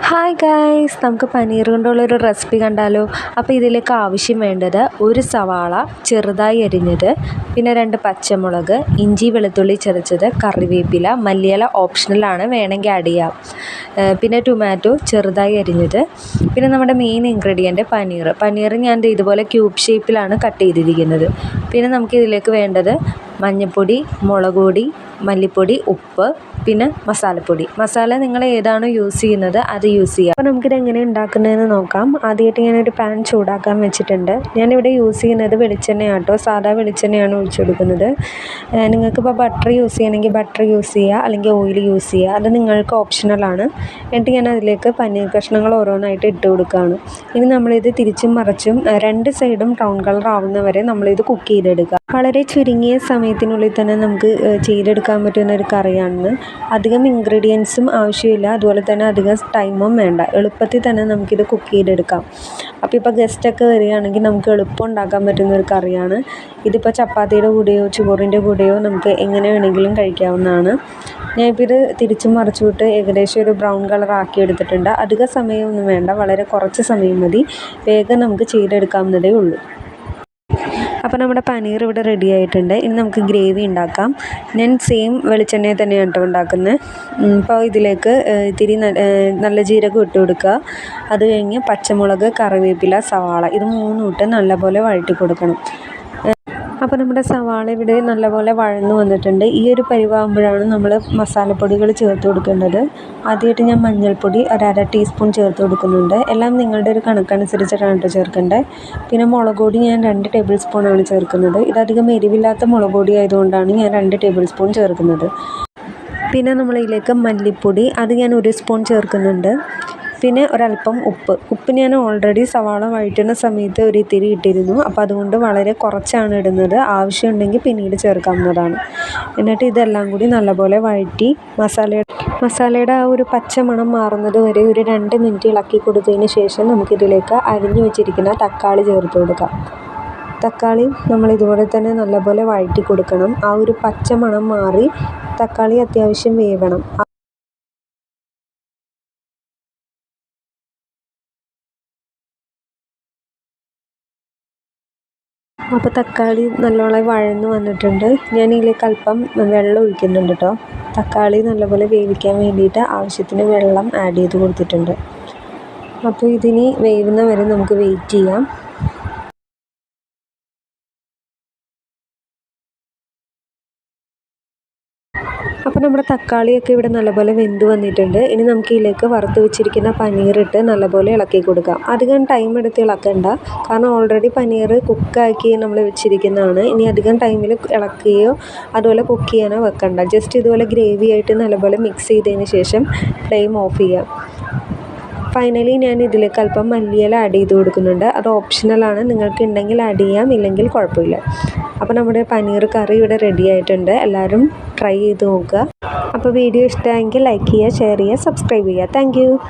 Hi guys, നമുക്ക് paneer കൊണ്ടുള്ളൊരു recipe കണ്ടാലോ. അപ്പോൾ ഇതിലേക്ക് ആവശ്യം വേണ്ടത് ഒരു സവാള ചെറുതായി അരിഞ്ഞത്, പിന്നെ 2 പച്ചമുളക്, ഇഞ്ചി വെളുത്തുള്ളി ചതച്ചത്, കറിവേപ്പില, മല്ലിയില ഓപ്ഷണലാണ്, വേണമെങ്കിൽ ആഡ് ചെയ്യാം. പിന്നെ ടൊമാറ്റോ ചെറുതായി അരിഞ്ഞത്, പിന്നെ നമ്മുടെ മെയിൻ ഇൻഗ്രീഡിയൻറ്റ് പനീർ ഞാൻ ഇതുപോലെ ക്യൂബ് ഷേപ്പിലാണ് കട്ട് ചെയ്തിരിക്കുന്നത്. പിന്നെ നമുക്കിതിലേക്ക് വേണ്ടത് മഞ്ഞൾപ്പൊടി, മുളക് പൊടി, മല്ലിപ്പൊടി, ഉപ്പ്, പിന്നെ മസാല നിങ്ങൾ ഏതാണോ യൂസ് ചെയ്യുന്നത് അത് യൂസ് ചെയ്യുക. അപ്പോൾ നമുക്കിത് എങ്ങനെ ഉണ്ടാക്കുന്നതെന്ന് നോക്കാം. ആദ്യമായിട്ട് ഞാനൊരു പാൻ ചൂടാക്കാൻ വെച്ചിട്ടുണ്ട്. ഞാനിവിടെ യൂസ് ചെയ്യുന്നത് വെളിച്ചെണ്ണയാണ് കേട്ടോ, സാധാ വെളിച്ചെണ്ണയാണ് ഒഴിച്ചു കൊടുക്കുന്നത്. നിങ്ങൾക്കിപ്പോൾ ബട്ടർ യൂസ് ചെയ്യണമെങ്കിൽ ബട്ടർ യൂസ് ചെയ്യുക, അല്ലെങ്കിൽ ഓയിൽ യൂസ് ചെയ്യുക, അത് നിങ്ങൾക്ക് ഓപ്ഷണലാണ്. എന്നിട്ട് ഞാൻ അതിലേക്ക് പനീർ കഷ്ണങ്ങൾ ഓരോന്നായിട്ട് ഇട്ട് കൊടുക്കുകയാണ്. ഇനി നമ്മളിത് തിരിച്ചും മറിച്ചും 2 സൈഡും ബ്രൗൺ കളർ ആവുന്നവരെ നമ്മളിത് കുക്ക് ചെയ്തെടുക്കുക. വളരെ ചുരുങ്ങിയ സമയത്തിനുള്ളിൽ തന്നെ നമുക്ക് ചെയ്തെടുക്കാൻ പറ്റുന്ന ഒരു കറിയാണ്. അധികം ഇൻഗ്രീഡിയൻസും ആവശ്യമില്ല, അതുപോലെ തന്നെ അധികം ടൈമും വേണ്ട. എളുപ്പത്തിൽ തന്നെ നമുക്കിത് കുക്ക് ചെയ്തെടുക്കാം. അപ്പോൾ ഇപ്പോൾ ഗസ്റ്റൊക്കെ വരികയാണെങ്കിൽ നമുക്ക് എളുപ്പം ഉണ്ടാക്കാൻ പറ്റുന്ന ഒരു കറിയാണ്. ഇതിപ്പോൾ ചപ്പാത്തിയുടെ കൂടെയോ ചോറിൻ്റെ കൂടെയോ നമുക്ക് എങ്ങനെ വേണമെങ്കിലും കഴിക്കാവുന്നതാണ്. ഞാനിപ്പോൾ ഇത് തിരിച്ചും മറിച്ചുവിട്ട് ഏകദേശം ഒരു ബ്രൗൺ കളർ ആക്കി എടുത്തിട്ടുണ്ട്. അധിക സമയമൊന്നും വേണ്ട, വളരെ കുറച്ച് സമയം മതി. വേഗം നമുക്ക് ചെയ്തെടുക്കാവുന്നതേ ഉള്ളൂ. അപ്പോൾ നമ്മുടെ പനീർ ഇവിടെ റെഡി ആയിട്ടുണ്ട്. ഇനി നമുക്ക് ഗ്രേവി ഉണ്ടാക്കാം. ഞാൻ സെയിം വെളിച്ചെണ്ണയിൽ തന്നെയാണ് കേട്ടോ ഉണ്ടാക്കുന്നത്. അപ്പോൾ ഇതിലേക്ക് ഇത്തിരി നല്ല ജീരകം ഇട്ട് കൊടുക്കുക. അത് കഴിഞ്ഞ് പച്ചമുളക്, കറിവേപ്പില, സവാള ഇത് 3 ഇട്ട് നല്ലപോലെ വഴറ്റി കൊടുക്കണം. അപ്പോൾ നമ്മുടെ സവാള ഇവിടെ നല്ലപോലെ വഴന്നു വന്നിട്ടുണ്ട്. ഈ ഒരു പരിവാകുമ്പോഴാണ് നമ്മൾ മസാലപ്പൊടികൾ ചേർത്ത് കൊടുക്കേണ്ടത്. ആദ്യമായിട്ട് ഞാൻ മഞ്ഞൾപ്പൊടി 1/2 ടീസ്പൂൺ ചേർത്ത് കൊടുക്കുന്നുണ്ട്. എല്ലാം നിങ്ങളുടെ ഒരു കണക്കനുസരിച്ചിട്ടാണ് കേട്ടോ ചേർക്കേണ്ടത്. പിന്നെ മുളക് പൊടി ഞാൻ 2 ടേബിൾ സ്പൂണാണ് ചേർക്കുന്നത്. ഇതധികം എരിവില്ലാത്ത മുളക് പൊടി ആയതുകൊണ്ടാണ് ഞാൻ 2 ടേബിൾ സ്പൂൺ ചേർക്കുന്നത്. പിന്നെ നമ്മളിതിലേക്ക് മല്ലിപ്പൊടി അത് ഞാൻ 1 സ്പൂൺ ചേർക്കുന്നുണ്ട്. പിന്നെ ഒരല്പം ഉപ്പ് ഞാൻ ഓൾറെഡി സവാള വഴറ്റുന്ന സമയത്ത് ഒരു ഇത്തിരി ഇട്ടിരുന്നു. അപ്പോൾ അതുകൊണ്ട് വളരെ കുറച്ചാണ് ഇടുന്നത്. ആവശ്യമുണ്ടെങ്കിൽ പിന്നീട് ചേർക്കാവുന്നതാണ്. എന്നിട്ട് ഇതെല്ലാം കൂടി നല്ലപോലെ വഴറ്റി മസാലയുടെ ആ ഒരു പച്ചമണം മാറുന്നത് വരെ ഒരു 2 മിനിറ്റ് ഇളക്കി കൊടുത്തതിന് ശേഷം നമുക്കിതിലേക്ക് അരിഞ്ഞു വെച്ചിരിക്കുന്ന തക്കാളി ചേർത്ത് കൊടുക്കാം. തക്കാളി നമ്മൾ ഇതുപോലെ തന്നെ നല്ലപോലെ വഴറ്റി കൊടുക്കണം. ആ ഒരു പച്ചമണം മാറി തക്കാളി അത്യാവശ്യം വേവണം. അപ്പോൾ തക്കാളി നല്ലോണം വഴന്നു വന്നിട്ടുണ്ട്. ഞാൻ ഇതിലേക്ക് അല്പം വെള്ളം ഒഴിക്കുന്നുണ്ട് കേട്ടോ. തക്കാളി നല്ലപോലെ വേവിക്കാൻ വേണ്ടിയിട്ട് ആവശ്യത്തിന് വെള്ളം ആഡ് ചെയ്ത് കൊടുത്തിട്ടുണ്ട്. അപ്പോൾ ഇതിനി വേവുന്ന വരെ നമുക്ക് വെയിറ്റ് ചെയ്യാം. അപ്പോൾ നമ്മുടെ തക്കാളിയൊക്കെ ഇവിടെ നല്ലപോലെ വെന്ത് വന്നിട്ടുണ്ട്. ഇനി നമുക്ക് ഇതിലേക്ക് വറുത്ത് വെച്ചിരിക്കുന്ന പനീറിട്ട് നല്ലപോലെ ഇളക്കി കൊടുക്കാം. അധികം ടൈം എടുത്ത് ഇളക്കണ്ട, കാരണം ഓൾറെഡി പനീർ കുക്കാക്കി നമ്മൾ വെച്ചിരിക്കുന്നതാണ്. ഇനി അധികം ടൈമിൽ ഇളക്കുകയോ അതുപോലെ കുക്ക് ചെയ്യാനോ വെക്കണ്ട. ജസ്റ്റ് ഇതുപോലെ ഗ്രേവി ആയിട്ട് നല്ലപോലെ മിക്സ് ചെയ്തതിന് ശേഷം ഫ്ലെയിം ഓഫ് ചെയ്യാം. ഫൈനലി ഞാൻ ഇതിലേക്ക് അല്പം മല്ലിയില ആഡ് ചെയ്ത് കൊടുക്കുന്നുണ്ട്. അത് ഓപ്ഷണലാണ്, നിങ്ങൾക്ക് ഉണ്ടെങ്കിൽ ആഡ് ചെയ്യാം, ഇല്ലെങ്കിൽ കുഴപ്പമില്ല. അപ്പോൾ നമ്മുടെ പനീർ കറി ഇവിടെ റെഡി ആയിട്ടുണ്ട്. എല്ലാവരും ട്രൈ ചെയ്ത് നോക്കുക. അപ്പോൾ വീഡിയോ ഇഷ്ടമായെങ്കിൽ ലൈക്ക് ചെയ്യുക, ഷെയർ ചെയ്യുക, സബ്സ്ക്രൈബ് ചെയ്യുക. താങ്ക്